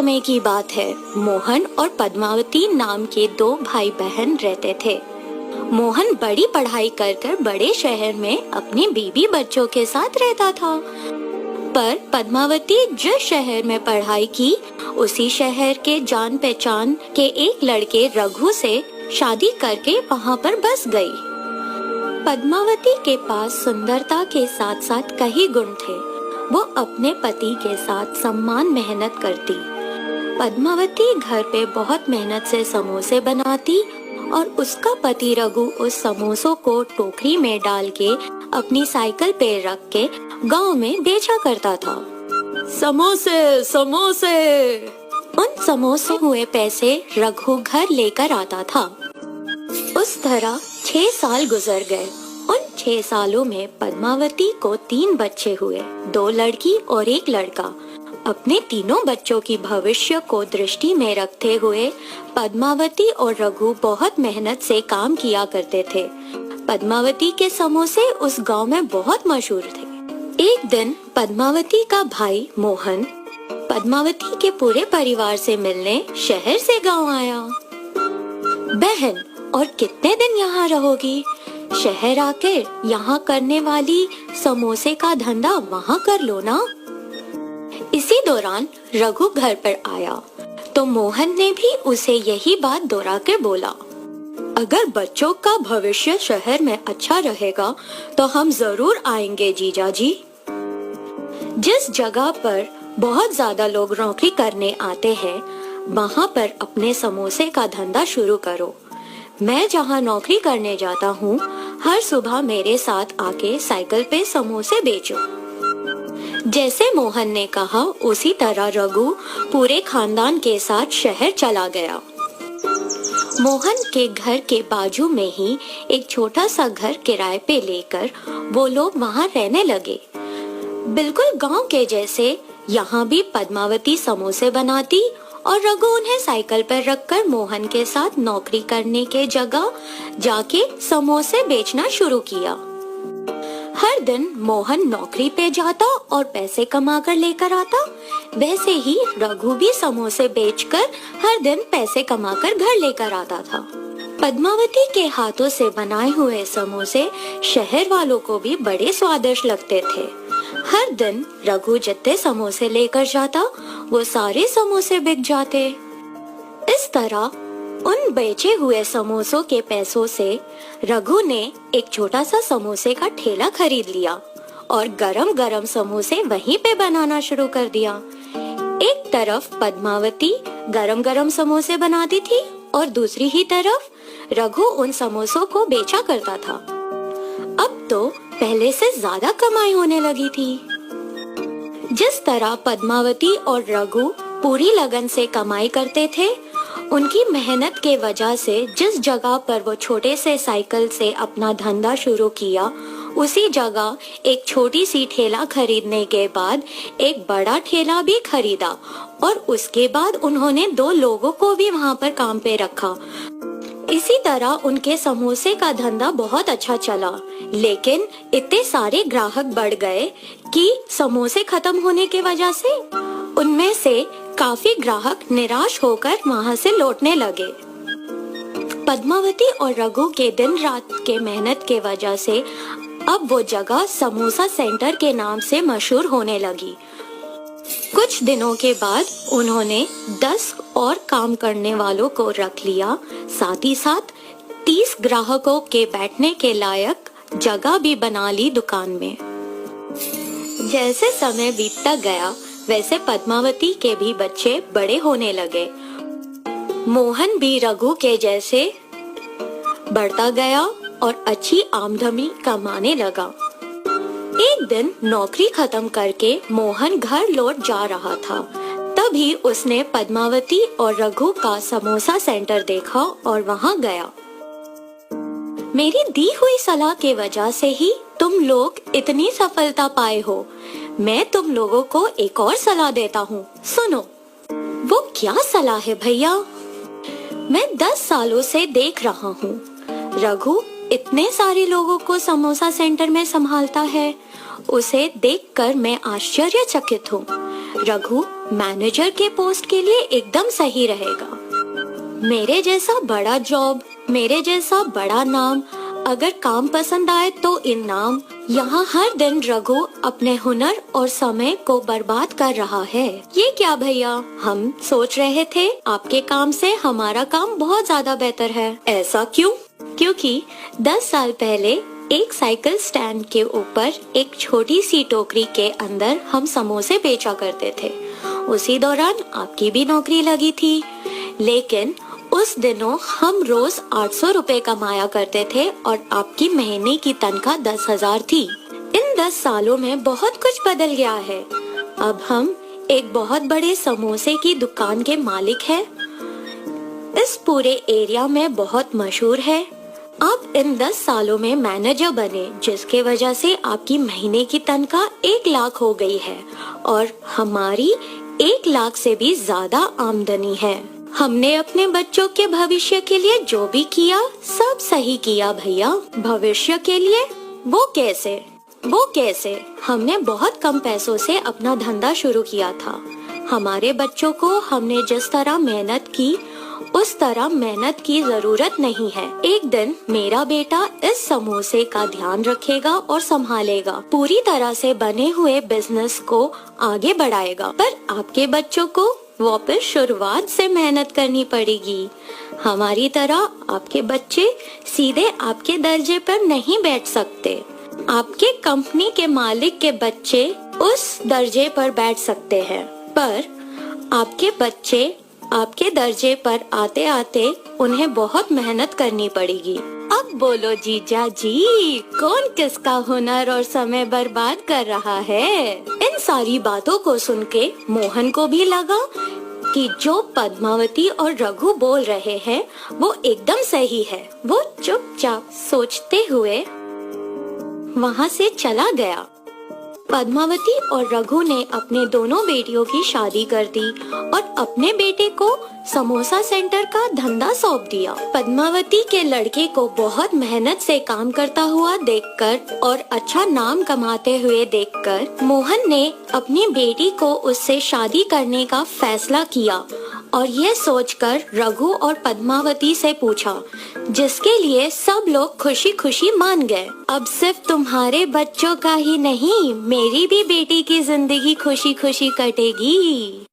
समय की बात है। मोहन और पद्मावती नाम के दो भाई बहन रहते थे। मोहन बड़ी पढ़ाई कर बड़े शहर में अपनी बीवी बच्चों के साथ रहता था, पर पद्मावती जिस शहर में पढ़ाई की उसी शहर के जान पहचान के एक लड़के रघु से शादी करके वहाँ पर बस गई। पद्मावती के पास सुंदरता के साथ साथ कई गुण थे। वो अपने पति के साथ सम्मान मेहनत करती। पद्मावती घर पे बहुत मेहनत से समोसे बनाती और उसका पति रघु उस समोसों को टोकरी में डाल के अपनी साइकिल पे रख के गांव में बेचा करता था। समोसे समोसे। उन समोसों हुए पैसे रघु घर लेकर आता था। उस तरह 6 साल गुजर गए। उन 6 सालों में पद्मावती को 3 बच्चे हुए, 2 लड़की और 1 लड़का। अपने तीनों बच्चों की भविष्य को दृष्टि में रखते हुए पद्मावती और रघु बहुत मेहनत से काम किया करते थे। पद्मावती के समोसे उस गांव में बहुत मशहूर थे। एक दिन पद्मावती का भाई मोहन पद्मावती के पूरे परिवार से मिलने शहर से गांव आया। बहन, और कितने दिन यहाँ रहोगी? शहर आकर यहाँ करने वाली समोसे का धंधा वहाँ कर लो ना। इसी दौरान रघु घर पर आया तो मोहन ने भी उसे यही बात दोहरा कर बोला, अगर बच्चों का भविष्य शहर में अच्छा रहेगा तो हम जरूर आएंगे जीजा जी। जिस जगह पर बहुत ज्यादा लोग नौकरी करने आते हैं वहाँ पर अपने समोसे का धंधा शुरू करो। मैं जहाँ नौकरी करने जाता हूँ हर सुबह मेरे साथ आके साइकिल पे समोसे बेचो। जैसे मोहन ने कहा उसी तरह रघु पूरे खानदान के साथ शहर चला गया। मोहन के घर के बाजू में ही एक छोटा सा घर किराए पे लेकर वो लोग वहाँ रहने लगे। बिल्कुल गांव के जैसे यहाँ भी पद्मावती समोसे बनाती और रघु उन्हें साइकिल पर रखकर मोहन के साथ नौकरी करने के जगह जाके समोसे बेचना शुरू किया। हर दिन मोहन नौकरी पे जाता और पैसे कमा कर लेकर आता। वैसे ही रघु भी समोसे बेचकर हर दिन पैसे कमाकर घर लेकर आता था। पद्मावती के हाथों से बनाए हुए समोसे शहर वालों को भी बड़े स्वादिष्ट लगते थे। हर दिन रघु जितने समोसे लेकर जाता वो सारे समोसे बिक जाते। इस तरह उन बेचे हुए समोसों के पैसों से रघु ने एक छोटा सा समोसे का ठेला खरीद लिया और गरम गरम समोसे वहीं पे बनाना शुरू कर दिया। एक तरफ पद्मावती गरम गरम समोसे बनाती थी और दूसरी ही तरफ रघु उन समोसों को बेचा करता था। अब तो पहले से ज्यादा कमाई होने लगी थी। जिस तरह पद्मावती और रघु पूरी लगन से कमाई करते थे, उनकी मेहनत के वजह से जिस जगह पर वो छोटे से साइकिल से अपना धंधा शुरू किया उसी जगह एक छोटी सी ठेला खरीदने के बाद एक बड़ा ठेला भी खरीदा और उसके बाद उन्होंने 2 लोगों को भी वहाँ पर काम पे रखा। इसी तरह उनके समोसे का धंधा बहुत अच्छा चला, लेकिन इतने सारे ग्राहक बढ़ गए कि समोसे खत्म होने के वजह से उनमें से काफी ग्राहक निराश होकर वहाँ से लौटने लगे। पद्मावती और रघु के दिन रात के मेहनत के वजह से अब वो जगह समोसा सेंटर के नाम से मशहूर होने लगी। कुछ दिनों के बाद उन्होंने 10 और काम करने वालों को रख लिया, साथ ही साथ 30 ग्राहकों के बैठने के लायक जगह भी बना ली दुकान में। जैसे समय बीतता गया वैसे पद्मावती के भी बच्चे बड़े होने लगे। मोहन भी रघु के जैसे बढ़ता गया और अच्छी आमदनी कमाने लगा। एक दिन नौकरी खत्म करके मोहन घर लौट जा रहा था, तभी उसने पद्मावती और रघु का समोसा सेंटर देखा और वहाँ गया। मेरी दी हुई सलाह के वजह से ही तुम लोग इतनी सफलता पाए हो। मैं तुम लोगों को एक और सलाह देता हूँ, सुनो। वो क्या सलाह है भैया? मैं 10 सालों से देख रहा हूँ रघु इतने सारे लोगों को समोसा सेंटर में संभालता है। उसे देखकर मैं आश्चर्यचकित हूँ। रघु मैनेजर के पोस्ट के लिए एकदम सही रहेगा। मेरे जैसा बड़ा जॉब, मेरे जैसा बड़ा नाम, अगर काम पसंद आए तो इनाम। यहाँ हर दिन रघु अपने हुनर और समय को बर्बाद कर रहा है। ये क्या भैया, हम सोच रहे थे आपके काम से हमारा काम बहुत ज्यादा बेहतर है। ऐसा क्यों? क्योंकि 10 साल पहले एक साइकिल स्टैंड के ऊपर एक छोटी सी टोकरी के अंदर हम समोसे बेचा करते थे। उसी दौरान आपकी भी नौकरी लगी थी, लेकिन उस दिनों हम रोज 800 रुपए कमाया करते थे और आपकी महीने की तनख्वाह 10,000 थी। इन 10 सालों में बहुत कुछ बदल गया है। अब हम एक बहुत बड़े समोसे की दुकान के मालिक हैं। इस पूरे एरिया में बहुत मशहूर है। आप इन 10 सालों में मैनेजर बने, जिसके वजह से आपकी महीने की तनख्वाह 1 लाख हो गई है और हमारी 1 लाख से भी ज्यादा आमदनी है। हमने अपने बच्चों के भविष्य के लिए जो भी किया सब सही किया भैया। भविष्य के लिए? वो कैसे? हमने बहुत कम पैसों से अपना धंधा शुरू किया था। हमारे बच्चों को हमने जिस तरह मेहनत की उस तरह मेहनत की जरूरत नहीं है। एक दिन मेरा बेटा इस समोसे का ध्यान रखेगा और संभालेगा, पूरी तरह से बने हुए बिजनेस को आगे बढ़ाएगा। पर आपके बच्चों को वापस शुरुआत से मेहनत करनी पड़ेगी। हमारी तरह आपके बच्चे सीधे आपके दर्जे पर नहीं बैठ सकते। आपके कंपनी के मालिक के बच्चे उस दर्जे पर बैठ सकते हैं, पर आपके बच्चे आपके दर्जे पर आते आते उन्हें बहुत मेहनत करनी पड़ेगी। अब बोलो जीजा जी, कौन किसका हुनर और समय बर्बाद कर रहा है? इन सारी बातों को सुन के मोहन को भी लगा कि जो पद्मावती और रघु बोल रहे हैं वो एकदम सही है। वो चुपचाप सोचते हुए वहाँ से चला गया। पद्मावती और रघु ने अपने दोनों बेटियों की शादी कर दी और अपने बेटे को समोसा सेंटर का धंधा सौंप दिया। पद्मावती के लड़के को बहुत मेहनत से काम करता हुआ देखकर और अच्छा नाम कमाते हुए देखकर मोहन ने अपनी बेटी को उससे शादी करने का फैसला किया और यह सोचकर रघु और पद्मावती से पूछा, जिसके लिए सब लोग खुशी खुशी मान गए। अब सिर्फ तुम्हारे बच्चों का ही नहीं, मेरी भी बेटी की जिंदगी खुशी खुशी कटेगी।